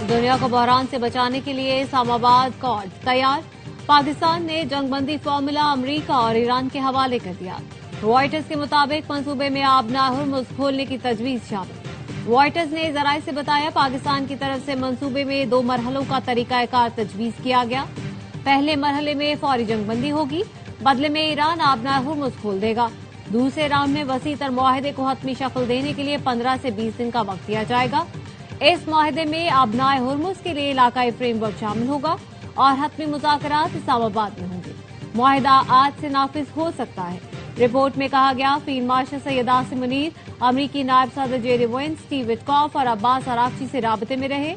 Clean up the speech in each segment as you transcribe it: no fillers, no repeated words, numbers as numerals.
دنیا کو بحران سے بچانے کے لیے اسلام-آباد کارڈ تیار۔ پاکستان نے جنگ بندی فارمولا امریکہ اور ایران کے حوالے کر دیا۔ رائٹرز کے مطابق منصوبے میں آبنائے ہرمز کھولنے کی تجویز شامل۔ رائٹرز نے ذرائع سے بتایا پاکستان کی طرف سے منصوبے میں 2 مرحلوں کا طریقہ کار تجویز کیا گیا۔ پہلے مرحلے میں فوری جنگ بندی ہوگی، بدلے میں ایران آبنائے ہرمز کھول دے گا۔ دوسرے راؤنڈ میں وسیع تر معاہدے کو حتمی شکل دینے کے لیے 15 سے 20 دن کا وقت دیا جائے گا۔ اس معاہدے میں آبنائے ہرمز کے لیے علاقائی فریم ورک شامل ہوگا اور حتمی مذاکرات اسلام آباد میں ہوں گے۔ معاہدہ آج سے نافذ ہو سکتا ہے۔ رپورٹ میں کہا گیا فیلڈ مارشل سید عاصم منیر امریکی نائب صدر جیری وینس، اسٹیو وٹکاف اور عباس عراقچی سے رابطے میں رہے۔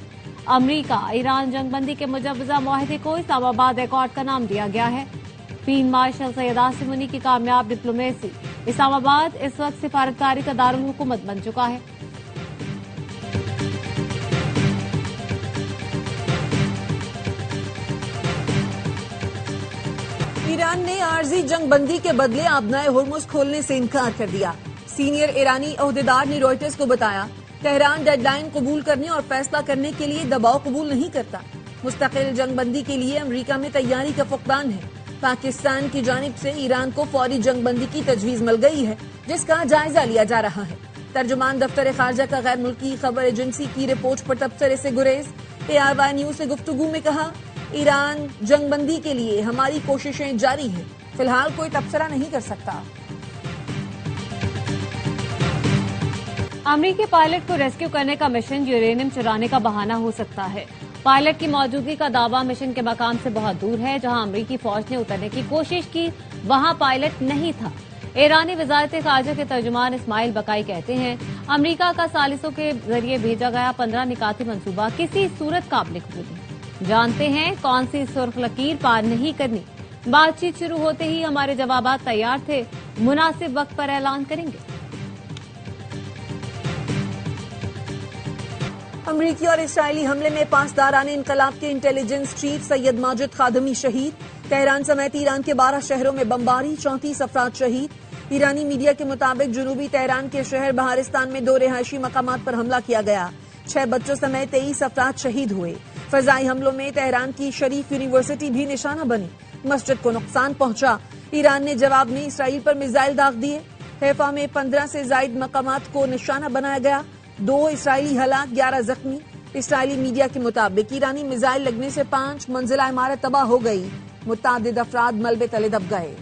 امریکہ ایران جنگ بندی کے مجوزہ معاہدے کو اسلام آباد ایکارڈ کا نام دیا گیا ہے۔ فیلڈ مارشل سید عاصم منیر کی کامیاب ڈپلومیسی اسلام آباد اس وقت سفارتکاری کا دارالحکومت بن چکا ہے۔ ایران نے عارضی جنگ بندی کے بدلے آبنائے ہرمز کھولنے سے انکار کر دیا۔ سینئر ایرانی عہدیدار نے رائٹرز کو بتایا تہران ڈیڈ لائن قبول کرنے اور فیصلہ کرنے کے لیے دباؤ قبول نہیں کرتا۔ مستقل جنگ بندی کے لیے امریکہ میں تیاری کا فقدان ہے۔ پاکستان کی جانب سے ایران کو فوری جنگ بندی کی تجویز مل گئی ہے جس کا جائزہ لیا جا رہا ہے۔ ترجمان دفتر خارجہ کا غیر ملکی خبر ایجنسی کی رپورٹ پر تبصرے سے گریز۔ ARY نیوز سے گفتگو میں کہا ایران جنگ بندی کے لیے ہماری کوششیں جاری ہیں، فی الحال کوئی تبصرہ نہیں کر سکتا۔ امریکی پائلٹ کو ریسکیو کرنے کا مشن یورینیم چرانے کا بہانہ ہو سکتا ہے۔ پائلٹ کی موجودگی کا دعویٰ مشن کے مقام سے بہت دور ہے۔ جہاں امریکی فوج نے اترنے کی کوشش کی وہاں پائلٹ نہیں تھا۔ ایرانی وزارت خارجہ کے ترجمان اسماعیل بقائی کہتے ہیں امریکہ کا ثالثوں کے ذریعے بھیجا گیا 15 نکاتی منصوبہ کسی صورت قابل قبول نہیں۔ جانتے ہیں کون سی سرخ لکیر پار نہیں کرنی۔ بات چیت شروع ہوتے ہی ہمارے جوابات تیار تھے، مناسب وقت پر اعلان کریں گے۔ امریکی اور اسرائیلی حملے میں پاسداران انقلاب کے انٹیلیجنس چیف سید ماجد خادمی شہید۔ تہران سمیت ایران کے 12 شہروں میں بمباری، 34 افراد شہید۔ ایرانی میڈیا کے مطابق جنوبی تہران کے شہر بہارستان میں 2 رہائشی مقامات پر حملہ کیا گیا، 6 بچوں سمیت 23 افراد شہید ہوئے۔ فضائی حملوں میں تہران کی شریف یونیورسٹی بھی نشانہ بنی، مسجد کو نقصان پہنچا۔ ایران نے جواب میں اسرائیل پر میزائل داغ دیے۔ حیفا میں 15 سے زائد مقامات کو نشانہ بنایا گیا، 2 اسرائیلی ہلاک، 11 زخمی۔ اسرائیلی میڈیا کے مطابق ایرانی میزائل لگنے سے 5 منزلہ عمارت تباہ ہو گئی، متعدد افراد ملبے تلے دب گئے۔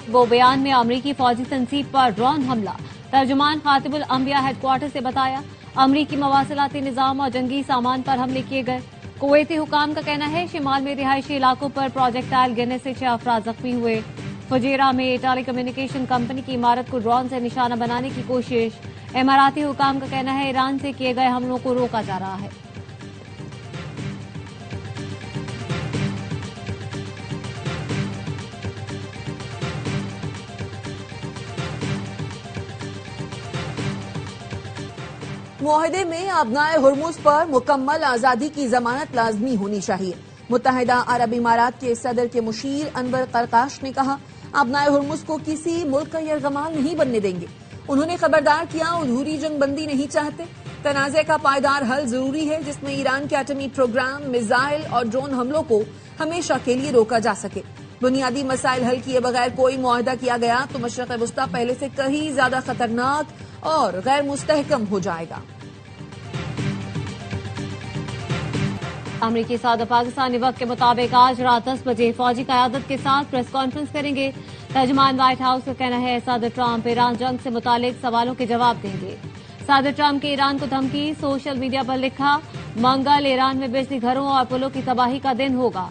وہ بیان میں امریکی فوجی تنصیب پر ڈرون حملہ۔ ترجمان خاتم الانبیاء ہیڈ کوارٹر سے بتایا امریکی مواصلاتی نظام اور جنگی سامان پر حملے کیے گئے۔ کویتی حکام کا کہنا ہے شمال میں رہائشی علاقوں پر پروجیکٹائل گرنے سے 6 افراد زخمی ہوئے۔ فجیرہ میں ٹیلی کمیونیکیشن کمپنی کی عمارت کو ڈرون سے نشانہ بنانے کی کوشش۔ اماراتی حکام کا کہنا ہے ایران سے کیے گئے حملوں کو روکا جا رہا ہے۔ معاہدے میں آبنائے ہرمز پر مکمل آزادی کی ضمانت لازمی ہونی چاہیے۔ متحدہ عرب امارات کے صدر کے مشیر انور قرقاش نے کہا آبنائے ہرمز کو کسی ملک کا یرغمال نہیں بننے دیں گے۔ انہوں نے خبردار کیا ادھوری جنگ بندی نہیں چاہتے، تنازع کا پائیدار حل ضروری ہے جس میں ایران کے ایٹمی پروگرام، میزائل اور ڈرون حملوں کو ہمیشہ کے لیے روکا جا سکے۔ بنیادی مسائل حل کیے بغیر کوئی معاہدہ کیا گیا تو مشرق وسطی پہلے سے کہیں زیادہ خطرناک اور غیر مستحکم ہو جائے گا۔ امریکی صدر پاکستانی وقت کے مطابق آج رات 10 بجے فوجی قیادت کے ساتھ پریس کانفرنس کریں گے۔ ترجمان وائٹ ہاؤس کا کہنا ہے صدر ٹرمپ ایران جنگ سے متعلق سوالوں کے جواب دیں گے۔ صدر ٹرمپ کی ایران کو دھمکی، سوشل میڈیا پر لکھا منگل ایران میں بجلی گھروں اور پلوں کی تباہی کا دن ہوگا،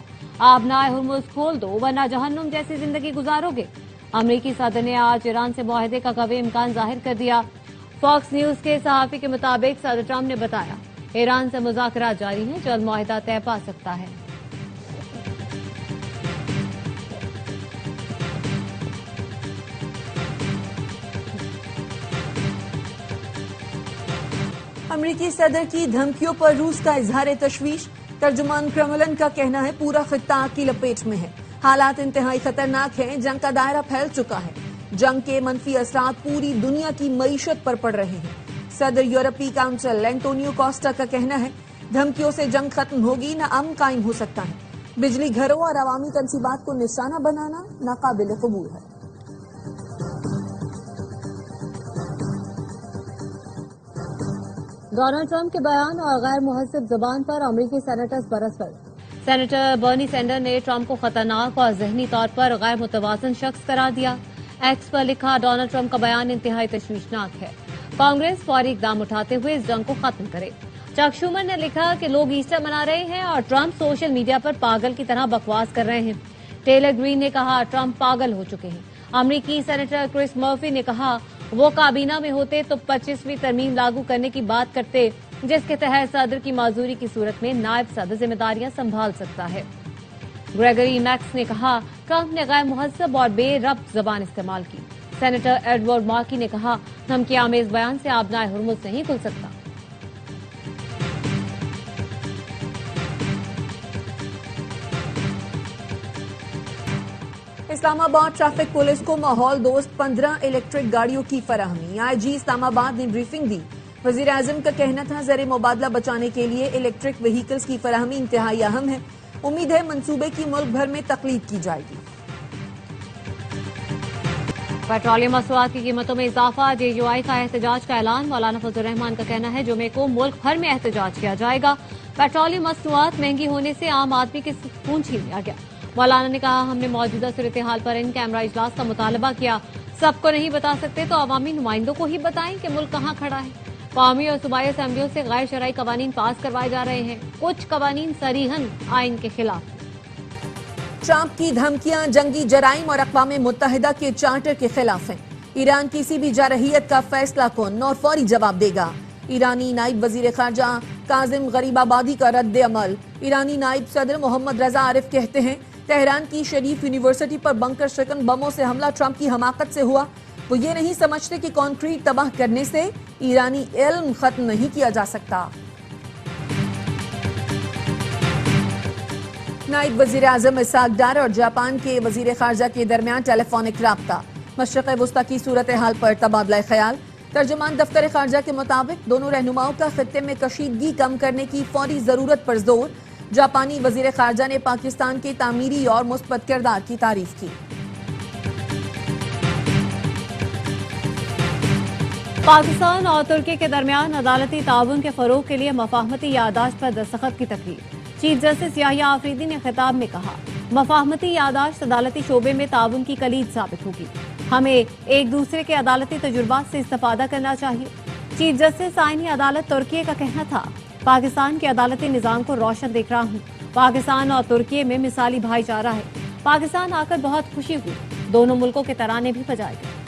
آبنائے ہرمز کھول دو ورنہ جہنم جیسی زندگی گزارو گے۔ امریکی صدر نے آج ایران سے معاہدے کا قوی امکان ظاہر کر دیا۔ فاکس نیوز کے صحافی کے مطابق صدر ٹرمپ نے بتایا ایران سے مذاکرات جاری ہیں، جلد معاہدہ طے پا سکتا ہے۔ امریکی صدر کی دھمکیوں پر روس کا اظہار تشویش۔ ترجمان کرملن کا کہنا ہے پورا خطہ آگ کی لپیٹ میں ہے۔ हालात इंतहाई खतरनाक हैं, जंग का दायरा फैल चुका है। जंग के मनफी असरात पूरी दुनिया की मईशत पर पड़ रहे हैं। सदर यूरोपीय काउंसिल एंटोनियो कोस्टा का कहना है, धमकियों से जंग खत्म होगी न अमन कायम हो सकता है। बिजली घरों और अवामी तनसीबात को निशाना बनाना नाकाबिल कबूल है। डोनाल्ड ट्रंप के बयान और गैर मुहज्जब जबान पर अमरीकी सेनेटर्स बरस पड़े। सेनेटर बर्नी सैंडर ने ट्रंप को खतरनाक और जहनी तौर पर गैर मुतवाज़िन शख्स करार दिया। एक्स पर लिखा, डोनाल्ड ट्रंप का बयान इंतहाई तशवीशनाक है। कांग्रेस फौरी इकदाम उठाते हुए इस जंग को खत्म करे। चक शूमर ने लिखा कि लोग ईस्टर मना रहे हैं और ट्रंप सोशल मीडिया पर पागल की तरह बकवास कर रहे हैं। टेलर ग्रीन ने कहा, ट्रंप पागल हो चुके हैं। अमरीकी सेनेटर क्रिस मर्फी ने कहा, वो काबीना में होते तो 25वीं तरमीम लागू करने की बात करते, जिसके तहत सदर की माजूरी की सूरत में नायब सदर जिम्मेदारियां संभाल सकता है। ग्रेगरी मैक्स ने कहा, ट्रंप ने गैर मुहज्जब और बेरब्त जबान इस्तेमाल की। सेनेटर एडवर्ड मार्की ने कहा, धमकी आमेज बयान से आबनाए हुर्मुज नहीं खुल सकता। इस्लामाबाद ट्रैफिक पुलिस को माहौल दोस्त 15 इलेक्ट्रिक गाड़ियों की फराहमी। आईजी इस्लामाबाद ने ब्रीफिंग दी। वजीर आजम का कहना था, ज़र मुबादला बचाने के लिए इलेक्ट्रिक व्हीकल्स की फराहमी इंतहाई अहम है। उम्मीद है मंसूबे की मुल्क भर में तकलीद की जाएगी। पेट्रोलियम मसनूआत की कीमतों में इजाफा, जेयूआई का एहतजाज का ऐलान। मौलाना फजल रहमान का कहना है, जुमे को मुल्क भर में एहतजाज किया जाएगा। पेट्रोलियम मसनूआत महंगी होने से आम आदमी के सुकून छीन लिया गया। मौलाना ने कहा, हमने मौजूदा सूरत हाल पर इन कैमरा इजलास का मुतालबा किया। सबको नहीं बता सकते तो अवामी नुमाइंदों को ही बताएं कि मुल्क कहाँ खड़ा है। कौमी और सूबाई असम्बलियों से गैर शरई कवानीन पास करवाए जा रहे हैं। कुछ कवानीन सरीहन आइन के खिलाफ। ट्रंप की धमकियां जंगी जराइम और अक़वाम मुत्तहिदा के चार्टर के खिलाफ हैं। ईरान किसी भी जारहियत का फैसला कौन और फौरी जवाब देगा। ईरानी नायब वजीर खारजा काजिम गरीबाबादी का रद्द अमल। ईरानी नायब सदर मोहम्मद रजा आरिफ कहते हैं, तेहरान की शरीफ यूनिवर्सिटी पर बंकर शिकन बमों से हमला ट्रंप की हमाकत से हुआ। वो ये नहीं समझते कि कंक्रीट तबाह करने से ईरानी इल्म खत्म नहीं किया जा सकता। नायब वजीर आजम इसाक डार और जापान के वजीर खारजा के दरमियान टेलीफोनिक राब्ता। मशरक़ वस्ता की सूरत हाल पर तबादला ख्याल। तर्जुमान दफ्तर खारजा के मुताबिक दोनों रहनुमाओं का खित्ते में कशीदगी कम करने की फौरी जरूरत पर जोर। जापानी वजीर खारजा ने पाकिस्तान के तामीरी और मुस्बत किरदार की तारीफ की। पाकिस्तान और तुर्की के दरमियान अदालती ताउन के फरोग के लिए मफाहमती यादाश्त पर दस्तखत की तकरीर। चीफ जस्टिस याहिया आफरीदी ने खिताब में कहा, मफाहमती यादाश्त अदालती शोबे में ताउन की कलीद साबित होगी। हमें एक दूसरे के अदालती तजुर्बात से इस्तेफादा करना चाहिए। चीफ जस्टिस आईनी अदालत तुर्की का कहना था, पाकिस्तान के अदालती निज़ाम को रोशन देख रहा हूँ। पाकिस्तान और तुर्की में मिसाली भाईचारा है। पाकिस्तान आकर बहुत खुशी हुई। दोनों मुल्कों के तराने भी बजाए गए।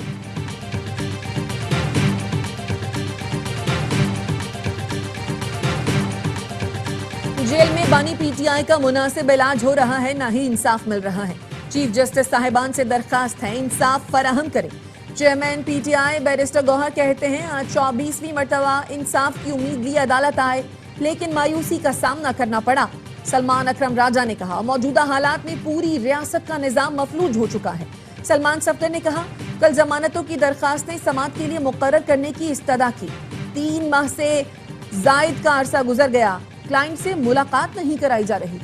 जेल में बानी पीटीआई का मुनासिब इलाज हो रहा है, ना ही इंसाफ मिल रहा है। चीफ जस्टिस साहिबान से दरखास्त है, इंसाफ फराहम करें। चेयरमैन पीटीआई बैरिस्टर गौहर कहते हैं, आज 24वीं मरतबा इंसाफ की उम्मीद ली अदालत आए, लेकिन मायूसी का सामना करना पड़ा। सलमान अकरम राजा ने कहा, मौजूदा हालात में पूरी रियासत का निजाम मफलूज हो चुका है। सलमान सफ्दर ने कहा, कल जमानतों की दरखास्तें समाअत के लिए मुकर्रर करने की इस्तदा की। 3 माह से जायद का अरसा गुजर गया, क्लाइंट से मुलाकात नहीं कराई जा रही।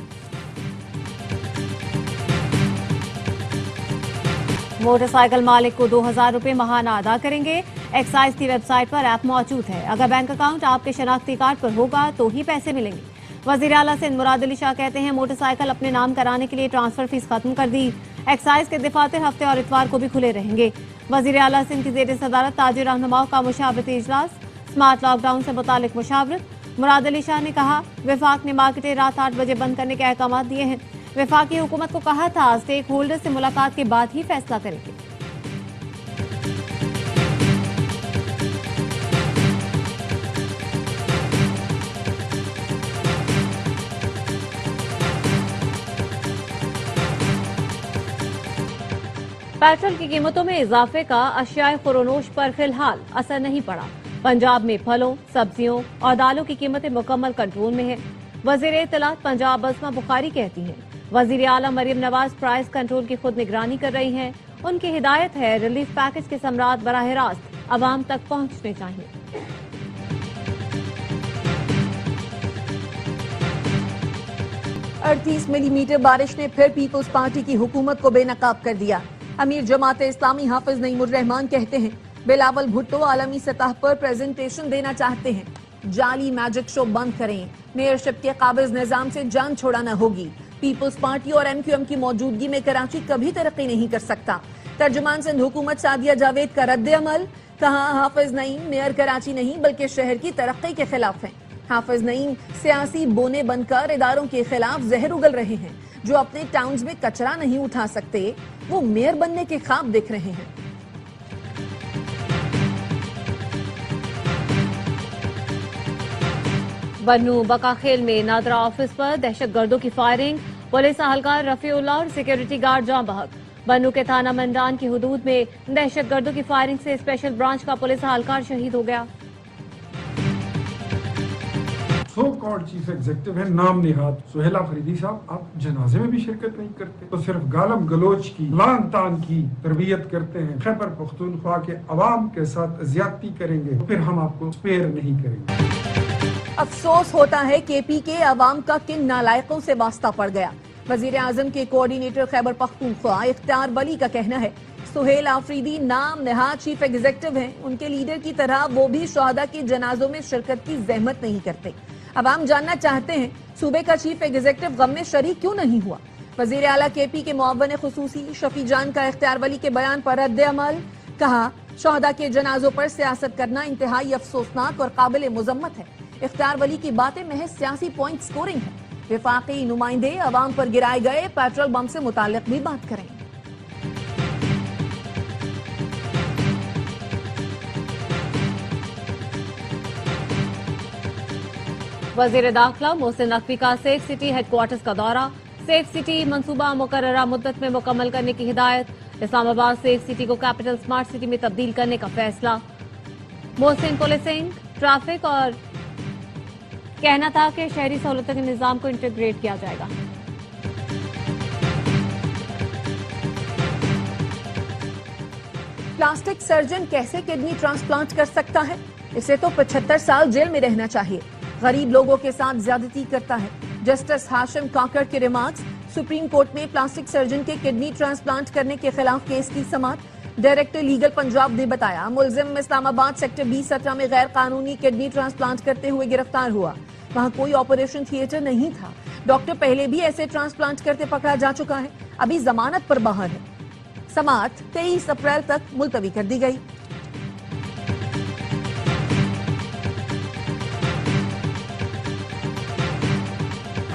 मोटरसाइकिल मालिक को 2000 रुपए माहाना अदा करेंगे। एक्साइज की वेबसाइट पर ऐप मौजूद है। अगर बैंक अकाउंट आपके शनाख्ती कार्ड पर होगा तो ही पैसे मिलेंगे। वजीर आला सिंध मुराद अली शाह कहते हैं, मोटरसाइकिल अपने नाम कराने के लिए ट्रांसफर फीस खत्म कर दी। एक्साइज के दफातर हफ्ते और इतवार को भी खुले रहेंगे। वजीर आला सिंध की जेर सदारत ताजिर रहनुमाओं का मुशावरती इजलास। स्मार्ट लॉकडाउन से मुतालिक मुशावरत। मुराद अली शाह ने कहा, विफाक ने मार्केटें रात 8 बजे बंद करने के अहकाम दिए हैं। विफाकी हुकूमत को कहा था, स्टेक होल्डर से मुलाकात के बाद ही फैसला करेंगे। पेट्रोल की कीमतों में इजाफे का अशियाए खुरोनोश पर फिलहाल असर नहीं पड़ा। पंजाब में फलों, सब्जियों और दालों की कीमतें मुकम्मल कंट्रोल में हैं। वजीर इत्तलात पंजाब बसमा बुखारी कहती हैं वजीर आला मरियम नवाज प्राइस कंट्रोल की खुद निगरानी कर रही हैं। उनकी हिदायत है रिलीफ पैकेज के समरात बराह रास्त अवाम तक पहुंचने चाहिए। अड़तीस मिलीमीटर बारिश ने फिर पीपल्स पार्टी की हुकूमत को बेनकाब कर दिया। अमीर जमात इस्लामी हाफिज नईमुर रहमान कहते हैं बिलावल भुट्टो आलमी सतह पर प्रेजेंटेशन देना चाहते हैं। जाली मैजिक शो बंद करें, मेयरशिप के काबिज निजाम से जान छोड़ाना होगी। पीपल्स पार्टी और एमक्यूएम की मौजूदगी में कराची कभी तरक्की नहीं कर सकता। तर्जुमान सिंध हुकूमत सादिया जावेद का रद्द अमल, कहा हाफिज नईम मेयर कराची नहीं बल्कि शहर की तरक्की के खिलाफ हैं। हाफिज नईम सियासी बोने बनकर इदारों के खिलाफ जहर उगल रहे हैं। जो अपने टाउन्स में कचरा नहीं उठा सकते वो मेयर बनने के ख्वाब देख रहे हैं। बन्नू बकाखेल में नादरा ऑफिस पर दहशतगर्दों की फायरिंग, पुलिस अहलकार रफीउल्लाह और सिक्योरिटी गार्ड जाँ बहक। बन्नू के थाना मंडान की हुदूद में दहशतगर्दों की फायरिंग से स्पेशल ब्रांच का पुलिस अहलकार शहीद हो गया। सो कॉल्ड चीफ एग्जीक्यूटिव है नाम निहाद सुहेला फरीदी साहब, आप जनाजे में भी शिरकत नहीं करते, तो सिर्फ गालम गलोच की लान तान की तरबियत करते हैं। खैबर पख्तूनख्वा के अवाम के साथ ज्यादती करेंगे तो फिर हम आपको स्पेयर नहीं करेंगे। अफसोस होता है केपी के अवाम का किन नालायकों से वास्ता पड़ गया। वजीर आजम के कोऑर्डिनेटर खैबर पख्तूनख्वा इख्तियार वली का कहना है सुहेल आफरीदी नाम नहाद चीफ एग्जीक्यूटिव हैं। उनके लीडर की तरह वो भी शहादा के जनाजों में शिरकत की जहमत नहीं करते। अवाम जानना चाहते हैं सूबे का चीफ एग्जीक्यूटिव गम में शरीक क्यों नहीं हुआ। वजीर आला केपी के मुअव्वन खुसूसी शफी जान का इख्तियार वली के बयान पर रद्द अमल, कहा शहादा के जनाजों पर सियासत करना इंतहाई अफसोसनाक और काबिल मुजम्मत है। इख्तियार वली की बातें महज सियासी पॉइंट स्कोरिंग है। विफाकी नुमाइंदे अवाम पर गिराए गए पेट्रोल बम से मुताल्लिक भी बात करें। वजीर दाखिला मोहसिन नकवी का सेफ सिटी हेडक्वार्टर्स का दौरा, सेफ सिटी मंसूबा मुकर्ररा मुद्दत में मुकम्मल करने की हिदायत। इस्लामाबाद सेफ सिटी को कैपिटल स्मार्ट सिटी में तब्दील करने का फैसला। मोहसिन पुलिसिंग ट्रैफिक और कहना था कि शहरी सहूलतों के निजाम को इंटीग्रेट किया जाएगा। प्लास्टिक सर्जन कैसे किडनी ट्रांसप्लांट कर सकता है? इसे तो 75 साल जेल में रहना चाहिए। गरीब लोगों के साथ ज्यादती करता है। जस्टिस हाशिम काकड़ के रिमार्क्स, सुप्रीम कोर्ट में प्लास्टिक सर्जन के किडनी ट्रांसप्लांट करने के खिलाफ केस की समाअत। डायरेक्टर लीगल पंजाब ने बताया मुलजिम इस्लामाबाद सेक्टर 20-17 में गैर कानूनी किडनी ट्रांसप्लांट करते हुए गिरफ्तार हुआ। वहां कोई ऑपरेशन थिएटर नहीं था। डॉक्टर पहले भी ऐसे ट्रांसप्लांट करते पकड़ा जा चुका है, अभी जमानत पर बाहर है। समाअत 23 अप्रैल तक मुलतवी कर दी गई।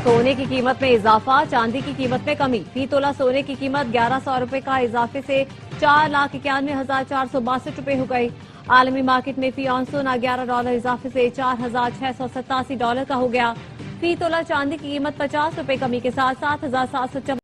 सोने की कीमत में इजाफा, चांदी की कीमत में कमी। फी तोला सोने की कीमत 1100 रुपए का इजाफे से $4,91,462 रुपए हो गई। आलमी मार्केट में फी ऑन सोना $11 इजाफे से $4,687 का हो गया। फी तोला चांदी की कीमत 50 रुपए कमी के साथ 7,754।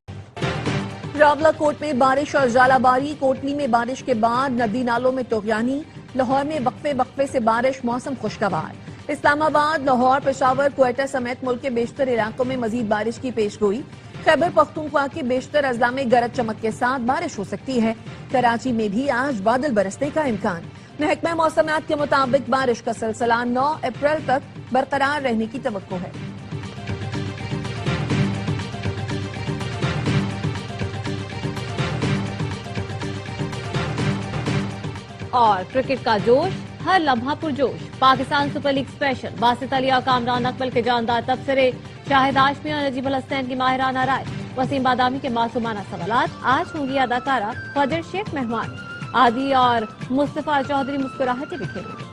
रावला कोट में बारिश और जालाबारी, कोटली में बारिश के बाद नदी नालों में तोगयानी, लाहौर में वक्फे से बारिश, मौसम खुशगवार। इस्लामाबाद, लाहौर, पेशावर, क्वेटा समेत मुल्क के बेशतर इलाकों में मजीद बारिश की पेशगोई। खैबर पख्तूनख्वा के बेशतर अजला में गरज चमक के साथ बारिश हो सकती है। कराची में भी आज बादल बरसने का इम्कान। महकमा मौसमियात के मुताबिक बारिश का सिलसिला 9 अप्रैल तक बरकरार रहने की तवक्को है। और क्रिकेट का जोश, हर लम्हा पुरजोश। Pakistan Super League special, Basit Ali और कामरान अकमल के जानदार तबसरे, शाहिद हाशमी और नजीब अल हसनैन की माहिराना राय, वसीम बादामी के मासूमाना सवालात। आज होंगी अदाकारा फजर शेख मेहमान, आदि और मुस्तफा चौधरी मुस्कुराहटें बिखेरेंगे।